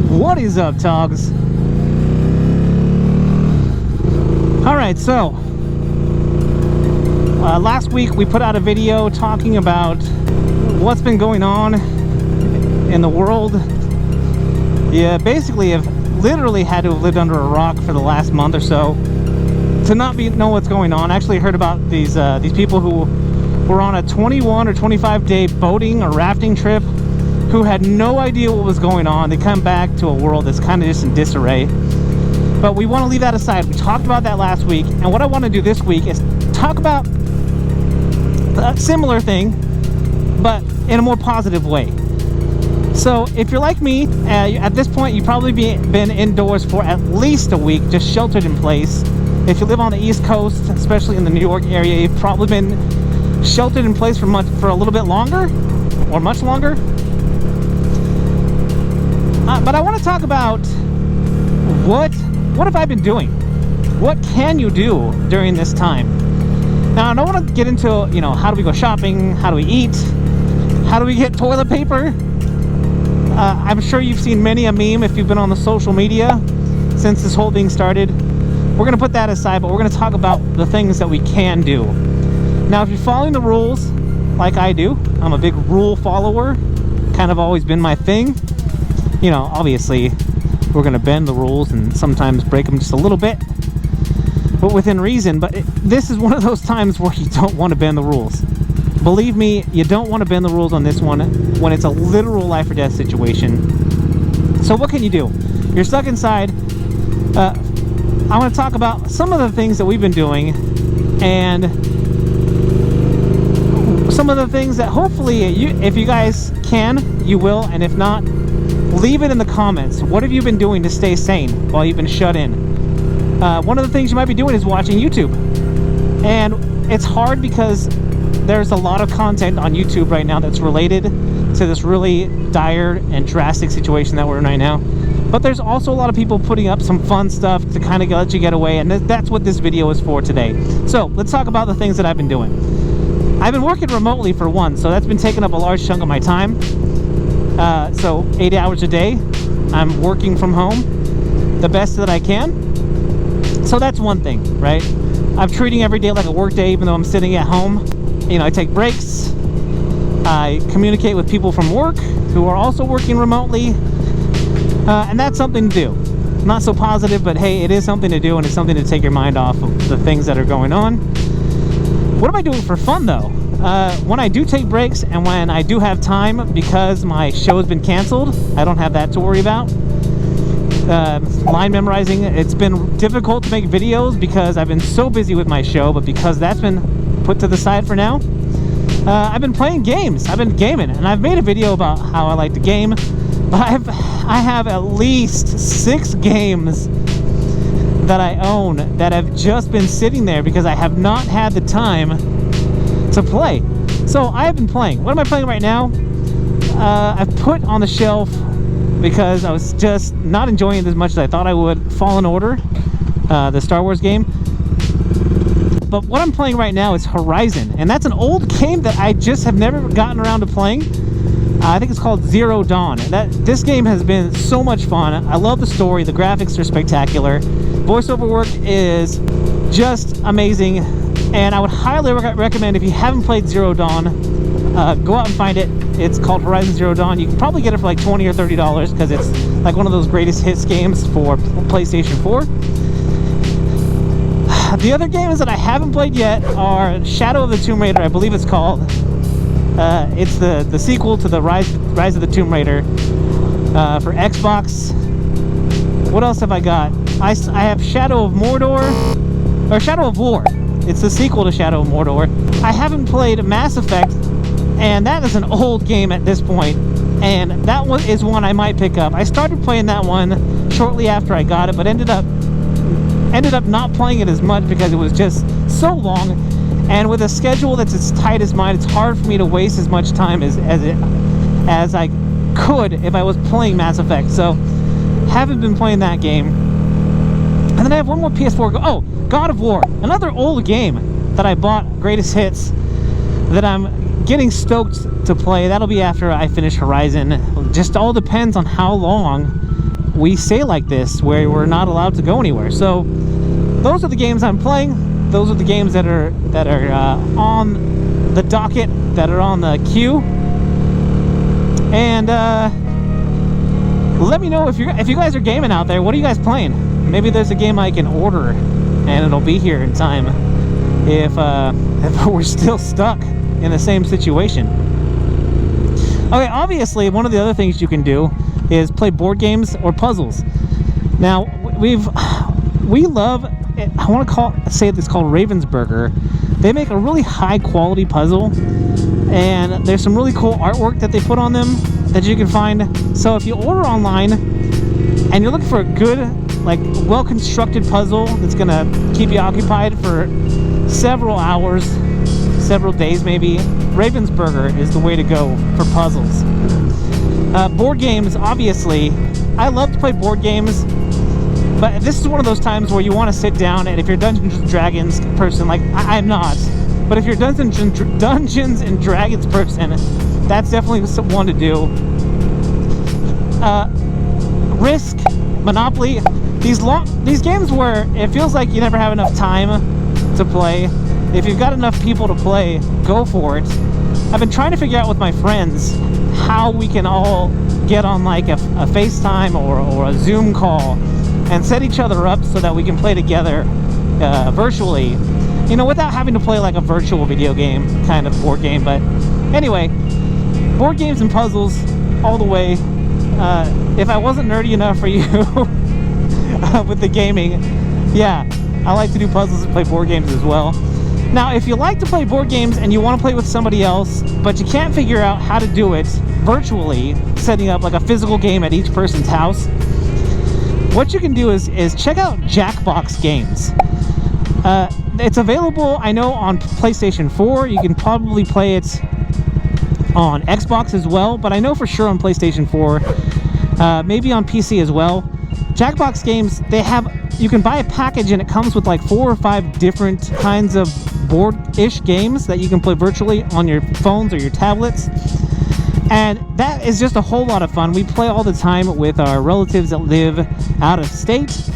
What is up, T.O.Gs? Alright, so last week we put out a video talking about what's been going on in the world. Yeah, basically have literally had to have lived under a rock for the last month or so to not know what's going on. I actually heard about these people who were on a 21 or 25 day boating or rafting trip who had no idea what was going on. They come back to a world that's kind of just in disarray. But we want to leave that aside. We talked about that last week, and what I want to do this week is talk about a similar thing, but in a more positive way. So if you're like me, at this point you've probably been indoors for at least a week, just sheltered in place. If you live on the East Coast, especially in the New York area, you've probably been sheltered in place for a little bit longer, or much longer. But I want to talk about what have I been doing? What can you do during this time? Now, I don't want to get into, you know, how do we go shopping? How do we eat? How do we get toilet paper? I'm sure you've seen many a meme if you've been on the social media since this whole thing started. We're going to put that aside, but we're going to talk about the things that we can do. Now, if you're following the rules like I do, I'm a big rule follower. Kind of always been my thing. You know, obviously, we're going to bend the rules and sometimes break them just a little bit, but within reason. But this is one of those times where you don't want to bend the rules. Believe me, you don't want to bend the rules on this one when it's a literal life or death situation. So what can you do? You're stuck inside. I want to talk about some of the things that we've been doing and some of the things that hopefully if you guys can, you will, and if not, leave it in the comments. What have you been doing to stay sane while you've been shut in? One of the things you might be doing is watching YouTube. And it's hard because there's a lot of content on YouTube right now that's related to this really dire and drastic situation that we're in right now. But there's also a lot of people putting up some fun stuff to kind of let you get away, and that's what this video is for today. So let's talk about the things that I've been doing. I've been working remotely for one, so that's been taking up a large chunk of my time. So 80 hours a day, I'm working from home the best that I can. So that's one thing, right? I'm treating every day like a work day, even though I'm sitting at home. You know, I take breaks. I communicate with people from work who are also working remotely. And that's something to do. Not so positive, but hey, it is something to do, and it's something to take your mind off of the things that are going on. What am I doing for fun, though? When I do take breaks and when I do have time, because my show has been canceled, I don't have that to worry about. Line memorizing, it's been difficult to make videos because I've been so busy with my show, but because that's been put to the side for now, I've been playing games. I've been gaming, and I've made a video about how I like to game, but I have at least 6 games that I own that have just been sitting there because I have not had the time to play. So I have been playing. What am I playing right now? I've put on the shelf because I was just not enjoying it as much as I thought I would. Fallen Order, the Star Wars game. But what I'm playing right now is Horizon, and that's an old game that I just have never gotten around to playing. I think it's called Zero Dawn. This game has been so much fun. I love the story. The graphics are spectacular. Voiceover work is just amazing, and I would highly recommend, if you haven't played Zero Dawn, go out and find it. It's called Horizon Zero Dawn. You can probably get it for like $20 or $30 because it's like one of those greatest hits games for PlayStation 4. The other games that I haven't played yet are Shadow of the Tomb Raider, I believe it's called. It's the sequel to the Rise of the Tomb Raider for Xbox. What else have I got? I have Shadow of Mordor, or Shadow of War. It's the sequel to Shadow of Mordor. I haven't played Mass Effect, and that is an old game at this point, and that one is one I might pick up. I started playing that one shortly after I got it, but ended up not playing it as much because it was just so long, and with a schedule that's as tight as mine, it's hard for me to waste as much time as I could if I was playing Mass Effect. So haven't been playing that game. And then I have one more PS4. Oh, God of War, another old game that I bought, Greatest Hits, that I'm getting stoked to play. That'll be after I finish Horizon. Just all depends on how long we stay like this, where we're not allowed to go anywhere. So those are the games I'm playing. Those are the games that are on the docket, that are on the queue. And let me know if you guys are gaming out there. What are you guys playing? Maybe there's a game I can order and it'll be here in time if we're still stuck in the same situation. Okay, obviously one of the other things you can do is play board games or puzzles. Now we love, I want to say it's called Ravensburger. They make a really high quality puzzle, and there's some really cool artwork that they put on them that you can find. So if you order online and you're looking for a good, like, well-constructed puzzle that's gonna keep you occupied for several hours, several days maybe, Ravensburger is the way to go for puzzles. Board games, obviously, I love to play board games, but this is one of those times where you want to sit down, and if you're a Dungeons and Dragons person, like I'm not, but if you're a Dungeons and Dragons person, that's definitely one to do. Risk, Monopoly, these games where it feels like you never have enough time to play. If you've got enough people to play, go for it. I've been trying to figure out with my friends how we can all get on like a FaceTime or a Zoom call and set each other up so that we can play together virtually, you know, without having to play like a virtual video game kind of board game. But anyway, board games and puzzles all the way. If I wasn't nerdy enough for you with the gaming, yeah, I like to do puzzles and play board games as well. Now, if you like to play board games and you want to play with somebody else, but you can't figure out how to do it virtually, setting up like a physical game at each person's house, what you can do is check out Jackbox Games. It's available, I know, on PlayStation 4. You can probably play it on Xbox as well, but I know for sure on PlayStation 4, maybe on PC as well. Jackbox Games, you can buy a package and it comes with like 4 or 5 different kinds of board-ish games that you can play virtually on your phones or your tablets. And that is just a whole lot of fun. We play all the time with our relatives that live out of state,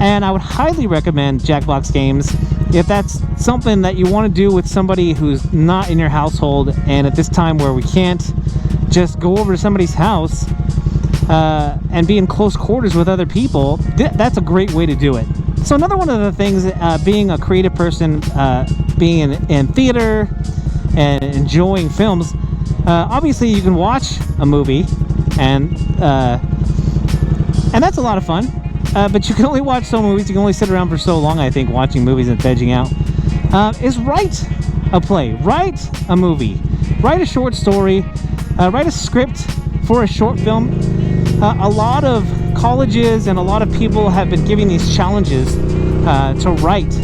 and I would highly recommend Jackbox Games if that's something that you want to do with somebody who's not in your household, and at this time where we can't just go over to somebody's house and be in close quarters with other people. That's a great way to do it. So another one of the things, being a creative person, being in theater and enjoying films, obviously you can watch a movie, and that's a lot of fun. But you can only watch so movies. You can only sit around for so long, I think, watching movies and vegging out. Is write a play, write a movie, write a short story, write a script for a short film. A lot of colleges and a lot of people have been giving these challenges to write,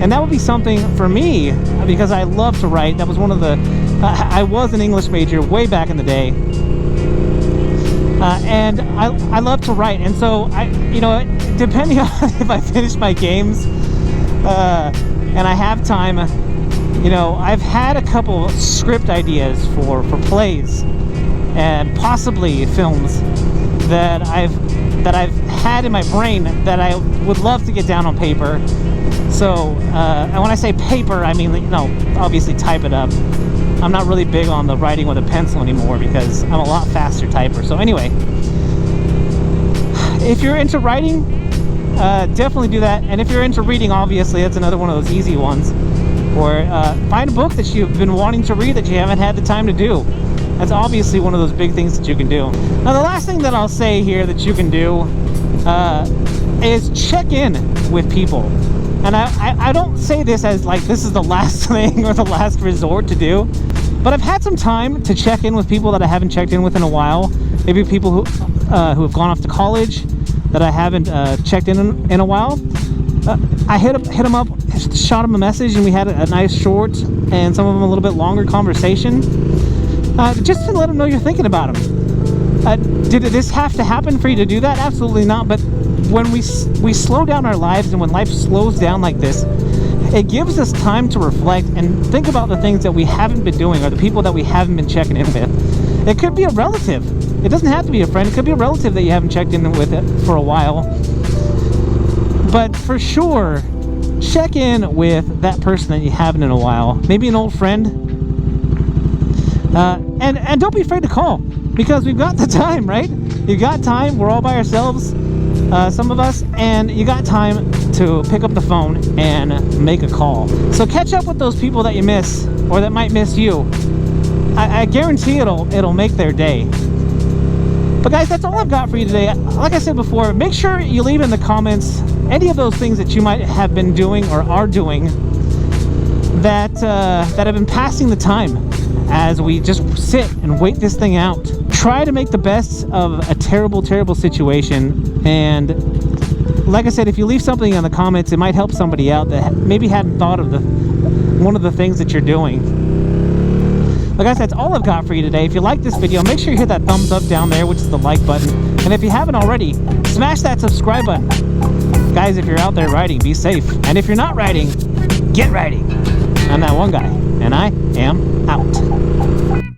and that would be something for me, because I love to write. That was one of the I was an English major way back in the day, and I love to write. And so depending on if I finish my games and I have time, I've had a couple script ideas for plays and possibly films that I've had in my brain that I would love to get down on paper. So, and when I say paper, I mean, obviously type it up. I'm not really big on the writing with a pencil anymore because I'm a lot faster typer. So anyway, if you're into writing, definitely do that. And if you're into reading, obviously, that's another one of those easy ones. Or find a book that you've been wanting to read that you haven't had the time to do. That's obviously one of those big things that you can do. Now, the last thing that I'll say here that you can do is check in with people. And I don't say this as like this is the last thing or the last resort to do, but I've had some time to check in with people that I haven't checked in with in a while. Maybe people who have gone off to college that I haven't checked in a while. I hit them up, shot them a message, and we had a nice short and some of them a little bit longer conversation. Just to let them know you're thinking about them. Did this have to happen for you to do that? Absolutely not, but when we slow down our lives, and when life slows down like this, it gives us time to reflect and think about the things that we haven't been doing, or the people that we haven't been checking in with. It could be a relative. It doesn't have to be a friend. It could be a relative that you haven't checked in with it for a while. But for sure, check in with that person that you haven't in a while. Maybe an old friend. And don't be afraid to call, because we've got the time, right? You got time. We're all by ourselves, some of us, and you got time to pick up the phone and make a call. So catch up with those people that you miss, or that might miss you. I guarantee it'll make their day. But guys, that's all I've got for you today. Like I said before, make sure you leave in the comments any of those things that you might have been doing or are doing that have been passing the time as we just sit and wait this thing out. Try to make the best of a terrible, terrible situation. And like I said, if you leave something in the comments, it might help somebody out that maybe hadn't thought of one of the things that you're doing. But guys, that's all I've got for you today. If you like this video, make sure you hit that thumbs up down there, which is the like button. And if you haven't already, smash that subscribe button. Guys, if you're out there riding, be safe. And if you're not riding, get riding. I'm that one guy, and I am out.